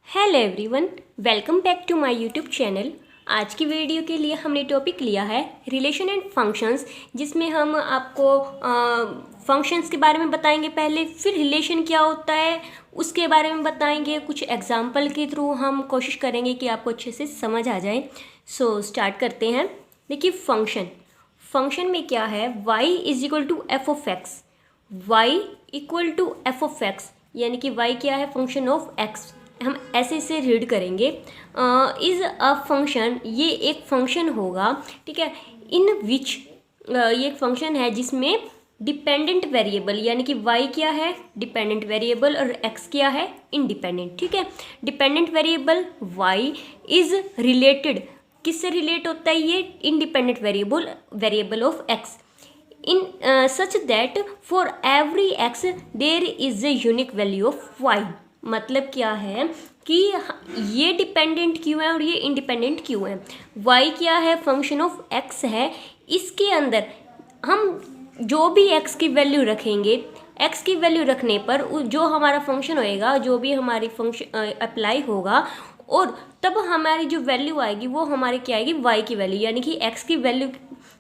Hello everyone, welcome back to my YouTube channel. आज की video के लिए हमने टॉपिक लिया है रिलेशन एंड फंक्शंस, जिसमें हम आपको फंक्शंस के बारे में बताएंगे पहले, फिर रिलेशन क्या होता है उसके बारे में बताएंगे। कुछ एग्जांपल के थ्रू हम कोशिश करेंगे कि आपको अच्छे से समझ आ जाए। सो स्टार्ट करते हैं। देखिए फंक्शन में क्या है, y is equal to f of x. y equal to f of x यानी कि y क्या है, फंक्शन ऑफ x। हम ऐसे इसे रीड करेंगे, इज़ अ फंक्शन, ये एक फंक्शन होगा, ठीक है, इन विच, ये एक फंक्शन है जिसमें डिपेंडेंट वेरिएबल यानी कि y क्या है डिपेंडेंट वेरिएबल और x क्या है इंडिपेंडेंट, ठीक है। Dependent variable y is related, किससे रिलेट होता है ये, independent variable of x in such that for every x there is a unique value of y। मतलब क्या है कि ये डिपेंडेंट क्यों है और ये इंडिपेंडेंट क्यों है। y क्या है, फंक्शन ऑफ x है, इसके अंदर हम जो भी x की वैल्यू रखेंगे, x की वैल्यू रखने पर जो हमारा फंक्शन होएगा, जो भी हमारी फंक्शन अप्लाई होगा, और तब हमारी जो वैल्यू आएगी वो हमारी क्या आएगी, y की वैल्यू, यानी कि x की वैल्यू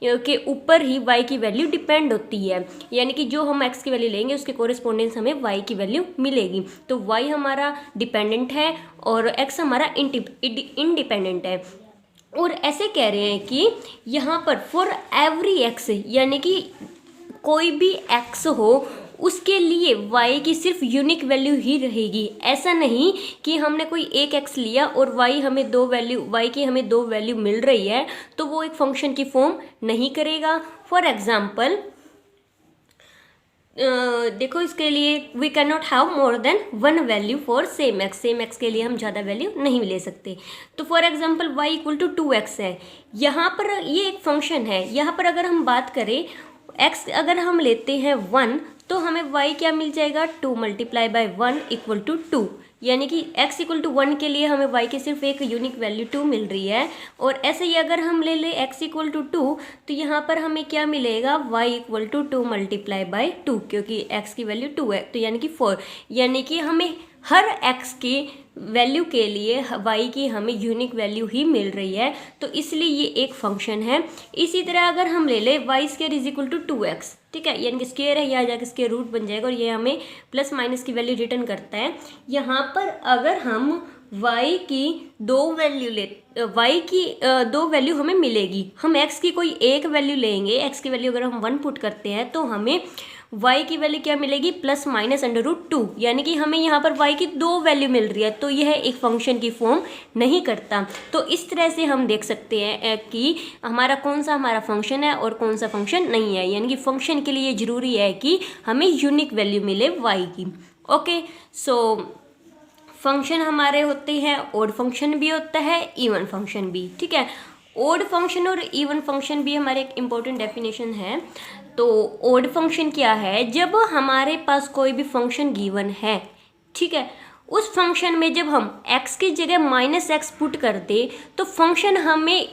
के ऊपर ही y की वैल्यू डिपेंड होती है। यानी कि जो हम x की वैल्यू लेंगे उसके कोरिस्पोंडेंस हमें y की वैल्यू मिलेगी। तो y हमारा डिपेंडेंट है और x हमारा इंडिपेंडेंट है। और ऐसे कह रहे हैं कि यहाँ पर फॉर एवरी x, यानी कि कोई भी x हो उसके लिए y की सिर्फ यूनिक वैल्यू ही रहेगी। ऐसा नहीं कि हमने कोई एक x लिया और y हमें दो वैल्यू, y की हमें दो वैल्यू मिल रही है तो वो एक फंक्शन की फॉर्म नहीं करेगा। फॉर एग्जाम्पल देखो, इसके लिए we can not have more than one value for same x के लिए हम ज़्यादा वैल्यू नहीं ले सकते। तो for example y equal to 2x है, यहाँ पर ये एक फंक्शन है। यहाँ पर अगर हम बात करें x अगर हम लेते हैं 1 तो हमें y क्या मिल जाएगा, 2 मल्टीप्लाई बाय 1 इक्वल टू 2, यानी कि x इक्वल टू 1 के लिए हमें y की सिर्फ एक यूनिक वैल्यू 2 मिल रही है। और ऐसे ही अगर हम ले x इक्वल टू 2 तो यहाँ पर हमें क्या मिलेगा, y equal to 2 multiply by 2, क्योंकि x की वैल्यू 2 है तो यानी कि 4, यानी कि हमें हर x की वैल्यू के लिए y की हमें यूनिक वैल्यू ही मिल रही है, तो इसलिए ये एक फंक्शन है। इसी तरह अगर हम ले लें y square is equal to 2x, ठीक है, यानी कि स्क्वायर है, यहाँ जाकर स्क्वायर रूट बन जाएगा और ये हमें प्लस माइनस की वैल्यू रिटर्न करता है। यहाँ पर अगर हम y की दो वैल्यू हमें मिलेगी, हम x की कोई एक वैल्यू लेंगे, x की वैल्यू अगर हम 1 पुट करते हैं तो हमें y की वैल्यू क्या मिलेगी, प्लस माइनस अंडर रूट 2, यानी कि हमें यहाँ पर y की दो वैल्यू मिल रही है, तो यह एक फंक्शन की फॉर्म नहीं करता। तो इस तरह से हम देख सकते हैं कि हमारा कौन सा हमारा फंक्शन है और कौन सा फंक्शन नहीं है। यानी कि फंक्शन के लिए ज़रूरी है कि हमें यूनिक वैल्यू मिले y की। ओके, सो फंक्शन हमारे होते हैं, ऑड फंक्शन भी होता है, इवन फंक्शन भी, ठीक है। ऑड फंक्शन और इवन फंक्शन भी हमारे एक इम्पोर्टेंट डेफिनेशन है। तो ऑड फंक्शन क्या है, जब हमारे पास कोई भी फंक्शन गिवन है, ठीक है, उस फंक्शन में जब हम x की जगह माइनस एक्स पुट कर दे तो फंक्शन हमें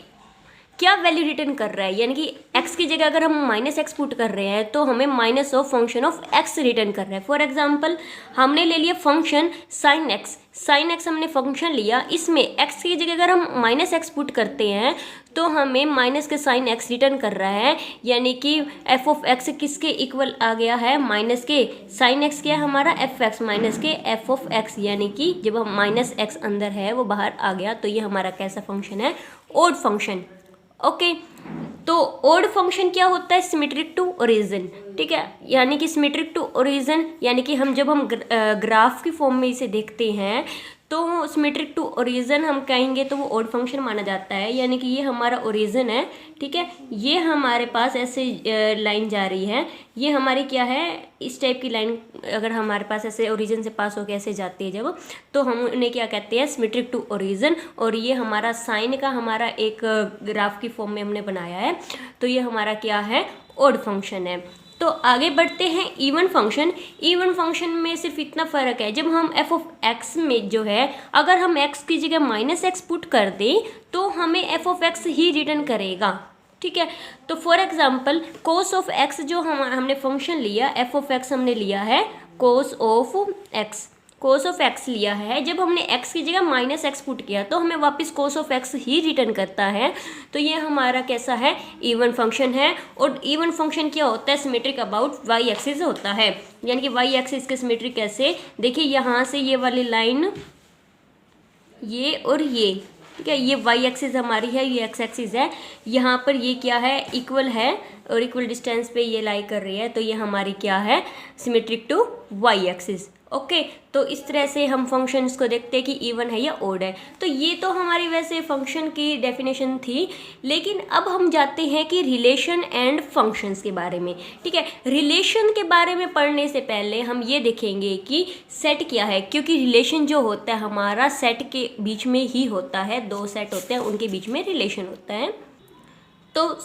क्या वैल्यू रिटर्न कर रहा है, यानी कि x की जगह अगर हम माइनस एक्स पुट कर रहे हैं तो हमें minus of function of x return कर रहा है। फॉर एग्जांपल हमने ले लिया फंक्शन साइन x हमने फंक्शन लिया, इसमें x की जगह अगर हम माइनस एक्स पुट करते हैं तो हमें माइनस के साइन x रिटर्न कर रहा है, यानी कि f ऑफ x किसके इक्वल आ गया है, माइनस के साइन x क्या है हमारा एफ एक्स माइनस के f ऑफ x, यानी कि जब हम माइनस x अंदर है वो बाहर आ गया, तो ये हमारा कैसा फंक्शन है, ऑड फंक्शन। ओके, तो ऑड फंक्शन क्या होता है, सिमेट्रिक टू ओरिजिन, ठीक है, यानी कि सिमेट्रिक टू ओरिजिन, यानी कि हम जब हम ग्राफ की फॉर्म में इसे देखते हैं तो सिमेट्रिक टू ओरिजिन हम कहेंगे तो वो ऑड फंक्शन माना जाता है। यानी कि ये हमारा ओरिजिन है, ठीक है, ये हमारे पास ऐसे लाइन जा रही है, ये हमारी क्या है, इस टाइप की लाइन अगर हमारे पास ऐसे ओरिजिन से पास होकर ऐसे जाती है जब, तो हम उन्हें क्या कहते हैं, सिमेट्रिक टू ओरिजिन। और ये हमारा साइन का हमारा एक ग्राफ की फॉर्म में हमने बनाया है, तो ये हमारा क्या है, ऑड फंक्शन है। तो आगे बढ़ते हैं इवन फंक्शन। इवन फंक्शन में सिर्फ इतना फ़र्क है, जब हम एफ ऑफ एक्स में जो है अगर हम एक्स की जगह माइनस एक्स पुट कर दें तो हमें F of x he return करेगा, ठीक है। तो for example cos of x जो हमने फंक्शन लिया, एफ ऑफ एक्स हमने लिया है cos of x, cos of x लिया है, जब हमने x की जगह माइनस एक्स पुट किया तो हमें वापस cos of x he return करता है। तो ये हमारा कैसा है, इवन फंक्शन है। और इवन फंक्शन क्या होता है, सिमेट्रिक अबाउट y एक्सिस होता है, यानी कि y एक्सिस के सिमेट्रिक कैसे, देखिए यहाँ से ये वाली लाइन, ये और ये, ठीक है, ये y एक्सिस हमारी है, ये x एक्सिस है, यहाँ पर ये क्या है, इक्वल है और इक्वल डिस्टेंस पे ये लाई कर रही है, तो ये हमारी क्या है, symmetric to y axis. Okay, तो इस तरह से हम फंक्शंस को देखते हैं कि इवन है या ओड है। तो ये तो हमारी वैसे फंक्शन की डेफिनेशन थी, लेकिन अब हम जाते हैं कि रिलेशन एंड फंक्शंस के बारे में। ठीक है, रिलेशन के बारे में पढ़ने से पहले हम ये देखेंगे कि सेट क्या है, क्योंकि रिलेशन जो होता है हमारा सेट के बीच में ही होता है, दो सेट होते हैं उनके बीच में रिलेशन होता है। तो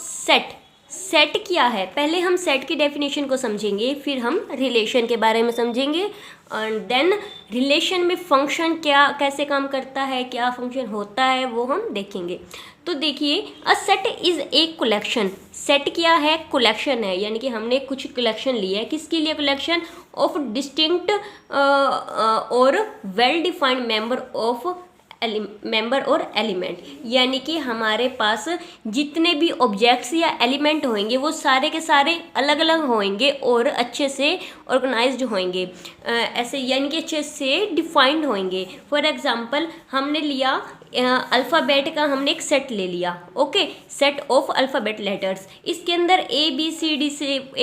सेट क्या है, पहले हम सेट की डेफिनेशन को समझेंगे, फिर हम रिलेशन के बारे में समझेंगे, एंड देन रिलेशन में फंक्शन क्या कैसे काम करता है, क्या फंक्शन होता है, वो हम देखेंगे। तो देखिए, a set is a collection. Set क्या है, कलेक्शन है, यानी कि हमने कुछ कलेक्शन लिया है, किसके लिए कलेक्शन, ऑफ डिस्टिंक्ट और वेल डिफाइंड मेंबर और एलिमेंट, यानी कि हमारे पास जितने भी ऑब्जेक्ट्स या एलिमेंट होंगे वो सारे के सारे अलग अलग होंगे और अच्छे से ऑर्गेनाइज्ड होंगे, ऐसे यानी कि अच्छे से डिफाइंड होंगे। फॉर एग्जांपल हमने लिया अल्फ़ाबेट का, हमने एक सेट ले लिया, okay, set of alphabet letters, इसके अंदर ए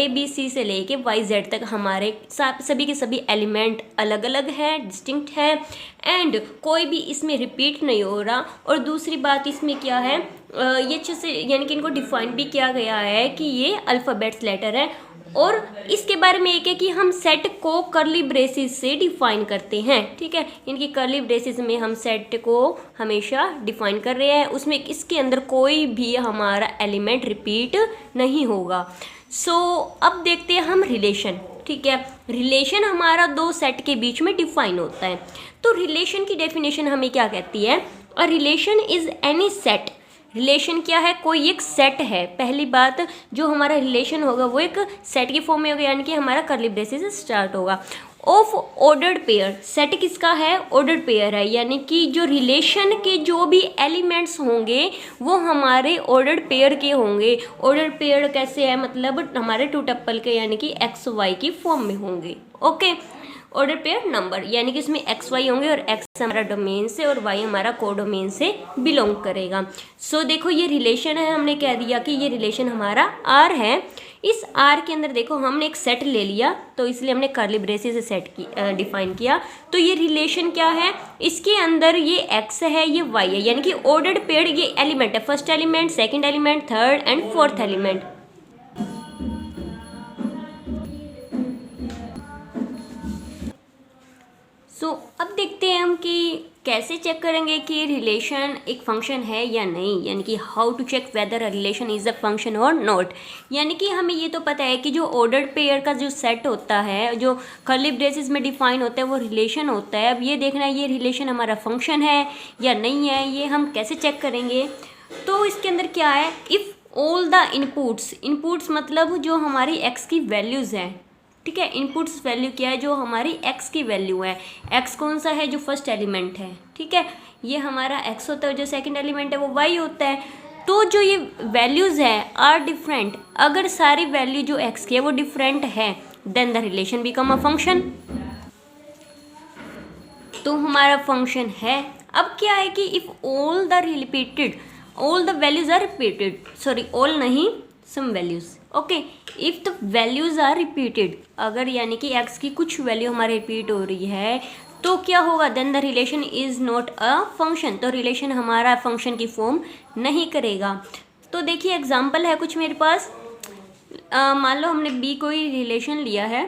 बी सी से लेके वाई जेड तक हमारे सभी के सभी एलिमेंट अलग अलग है, डिस्टिंक्ट है, एंड कोई भी इसमें रिपीट नहीं हो रहा। और दूसरी बात इसमें क्या है, ये अच्छे से यानी कि इनको डिफाइन भी किया गया है कि ये अल्फ़ाबेट्स लेटर है। और इसके बारे में एक है कि हम सेट को कर्ली ब्रेसिस से डिफाइन करते हैं, ठीक है, इनकी कर्ली ब्रेसिस में हम सेट को हमेशा डिफाइन कर रहे हैं, उसमें इसके अंदर कोई भी हमारा एलिमेंट रिपीट नहीं होगा। सो अब देखते हैं हम रिलेशन। ठीक है, रिलेशन हमारा दो सेट के बीच में डिफाइन होता है। तो रिलेशन की डेफिनेशन हमें क्या कहती है, a relation is any set. Relation क्या है, कोई एक सेट है। पहली बात, जो हमारा रिलेशन होगा वो एक सेट की फॉर्म में होगा, यानी कि हमारा कर्ली ब्रेसेस से स्टार्ट होगा। ऑफ ऑर्डर्ड पेयर, सेट किसका है, ऑर्डर्ड पेयर है, यानी कि जो रिलेशन के जो भी एलिमेंट्स होंगे वो हमारे ऑर्डर्ड पेयर के होंगे। ऑर्डर्ड पेयर कैसे है, मतलब हमारे टू टप्पल के, यानी कि एक्स वाई की फॉर्म में होंगे। ओके, ऑर्डर पेयर नंबर, यानी कि इसमें एक्स वाई होंगे और एक्स हमारा डोमेन से और वाई हमारा कोडोमेन से बिलोंग करेगा। सो देखो ये रिलेशन है, हमने कह दिया कि ये रिलेशन हमारा आर है। इस आर के अंदर देखो हमने एक सेट ले लिया, तो इसलिए हमने कर्ली ब्रेसेस से सेट की डिफाइन किया। तो ये रिलेशन क्या है, इसके अंदर ये एक्स है, ये वाई है, यानी कि ऑर्डर्ड पेयर ये एलिमेंट है, first element, second element, third and fourth element. So अब देखते हैं हम कि कैसे चेक करेंगे कि रिलेशन एक फंक्शन है या नहीं, यानी कि how to check whether a relation is a function और नॉट। यानी कि हमें ये तो पता है कि जो ऑर्डर्ड पेयर का जो सेट होता है, जो कर्ली ब्रेसेस में डिफाइन होता है, वो रिलेशन होता है। अब ये देखना है ये रिलेशन हमारा फंक्शन है या नहीं है, ये हम कैसे चेक करेंगे। तो इसके अंदर क्या है, इफ़ ऑल द इनपुट्स मतलब जो हमारी एक्स की वैल्यूज़ हैं, ठीक है, इनपुट्स वैल्यू क्या है, जो हमारी एक्स की वैल्यू है। एक्स कौन सा है, जो फर्स्ट एलिमेंट है, ठीक है, ये हमारा एक्स होता है, जो सेकंड एलिमेंट है वो वाई होता है। तो जो ये वैल्यूज़ है आर डिफरेंट, अगर सारी वैल्यू जो एक्स की है वो डिफरेंट है, then the relation become a function, तो हमारा फंक्शन है। अब क्या है कि if all the values are repeated, sorry all नहीं, some values, okay, if the values are repeated, अगर यानी कि एक्स की कुछ वैल्यू हमारे रिपीट हो रही है तो क्या होगा, then the relation is not a function, तो रिलेशन हमारा फंक्शन की फॉर्म नहीं करेगा। तो देखिए एग्जांपल है कुछ मेरे पास, मान लो हमने बी कोई रिलेशन लिया है,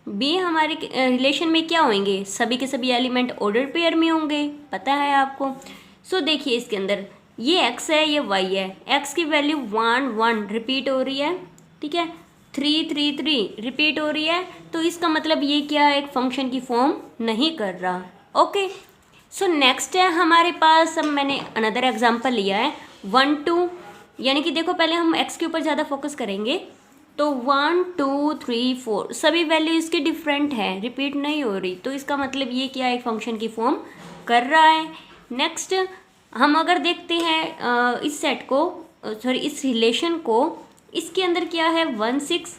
बी हमारे रिलेशन में क्या होंगे, सभी के सभी एलिमेंट ऑर्डर पेयर में होंगे, पता है आपको। सो देखिए इसके अंदर ये x है, ये y है, x की वैल्यू 1 1 रिपीट हो रही है, ठीक है, 3 3 3 रिपीट हो रही है, तो इसका मतलब ये क्या है, एक फंक्शन की फॉर्म नहीं कर रहा। ओके, सो नेक्स्ट है हमारे पास, अब मैंने अनदर एग्जांपल लिया है 1 2, यानी कि देखो पहले हम x के ऊपर ज़्यादा फोकस करेंगे। तो 1 2 3 4 सभी वैल्यू इसके डिफरेंट है, रिपीट नहीं हो रही, तो इसका मतलब ये क्या एक फंक्शन की फॉर्म कर रहा है। नेक्स्ट हम अगर देखते हैं इस सेट को, सॉरी इस रिलेशन को, इसके अंदर क्या है 1 6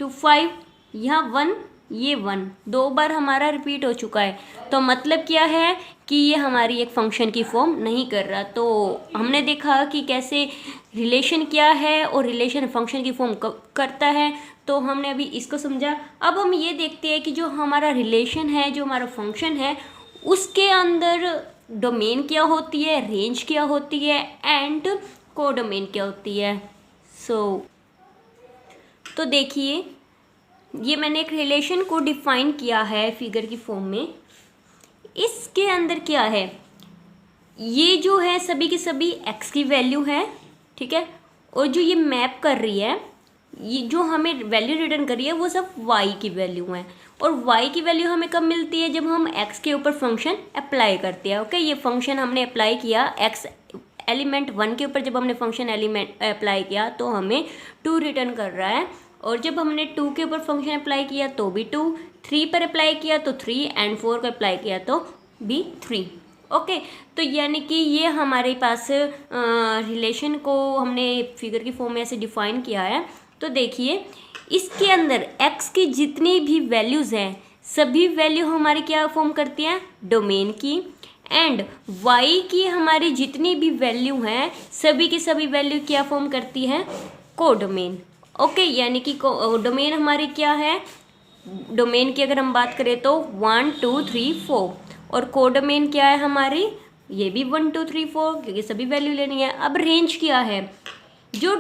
2 5, यहाँ 1 ये 1 दो बार हमारा रिपीट हो चुका है, तो मतलब क्या है कि ये हमारी एक फंक्शन की फॉर्म नहीं कर रहा। तो हमने देखा कि कैसे रिलेशन क्या है और रिलेशन फंक्शन की फॉर्म करता है, तो हमने अभी इसको समझा। अब हम ये देखते हैं कि जो हमारा रिलेशन है, जो हमारा फंक्शन है, उसके अंदर डोमेन क्या होती है, रेंज क्या होती है एंड कोडोमेन क्या होती है। तो देखिए ये मैंने एक रिलेशन को डिफाइन किया है फिगर की फॉर्म में। इसके अंदर क्या है, ये जो है सभी की सभी x की वैल्यू है, ठीक है, और जो ये मैप कर रही है, ये जो हमें वैल्यू रिटर्न कर रही है वो सब y की वैल्यू है। और y की वैल्यू हमें कब मिलती है, जब हम x के ऊपर फंक्शन अप्लाई करते हैं। ओके, ये फंक्शन हमने अप्लाई किया x एलिमेंट 1 के ऊपर, जब हमने फंक्शन एलिमेंट अप्लाई किया तो हमें 2 रिटर्न कर रहा है, और जब हमने 2 के ऊपर फंक्शन अप्लाई किया तो भी 2, 3 पर अप्लाई किया तो 3 एंड 4 को अप्लाई किया तो भी 3। ओके, तो यानी कि ये हमारे पास रिलेशन को हमने फिगर की फॉर्म में ऐसे डिफाइन किया है। तो देखिए इसके अंदर x की जितनी भी वैल्यूज़ हैं सभी वैल्यू हमारी क्या फॉर्म करती हैं, डोमेन की, एंड y की हमारी जितनी भी वैल्यू हैं सभी की सभी वैल्यू क्या फॉर्म करती है, कोडोमेन। ओके, यानी कि डोमेन हमारी क्या है, डोमेन की अगर हम बात करें तो 1 2 3 4, और कोडोमेन क्या है हमारी, ये भी 1 2 3 4, क्योंकि सभी वैल्यू लेनी है। अब रेंज क्या है, जो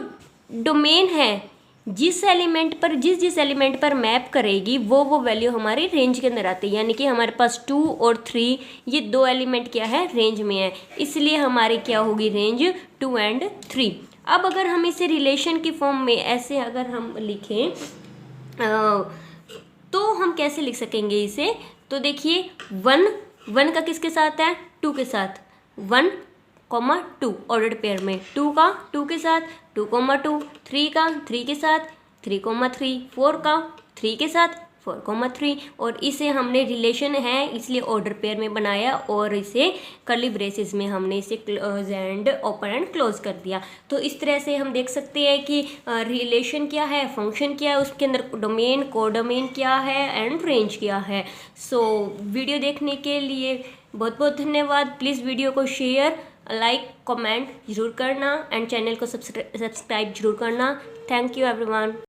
डोमेन है जिस एलिमेंट पर मैप करेगी वो वैल्यू हमारी रेंज के अंदर आती है, यानी कि हमारे पास 2 और 3 ये दो एलिमेंट क्या है, रेंज में है, इसलिए हमारी क्या होगी रेंज 2 एंड 3। अब अगर हम इसे रिलेशन की फॉर्म में ऐसे अगर हम लिखें तो हम कैसे लिख सकेंगे इसे, तो देखिए 1 का किसके साथ है, 2 के साथ, 1 2 ऑर्डर्ड पेयर में, 2 का 2 के साथ 2 2, 3 का 3 के साथ 3 3, 4 का 3 के साथ 4 3, और इसे हमने रिलेशन है इसलिए ऑर्डर पेयर में बनाया, और इसे कर्ली ब्रेसेस में हमने इसे close and open and close कर दिया। तो इस तरह से हम देख सकते हैं कि रिलेशन क्या है, फंक्शन क्या है, उसके अंदर डोमेन, कोडोमेन क्या है एंड रेंज क्या है। सो वीडियो देखने के लिए बहुत बहुत धन्यवाद। प्लीज़ वीडियो को शेयर, लाइक, कमेंट जरूर करना एंड चैनल को सब्सक्राइब जरूर करना। Thank you everyone.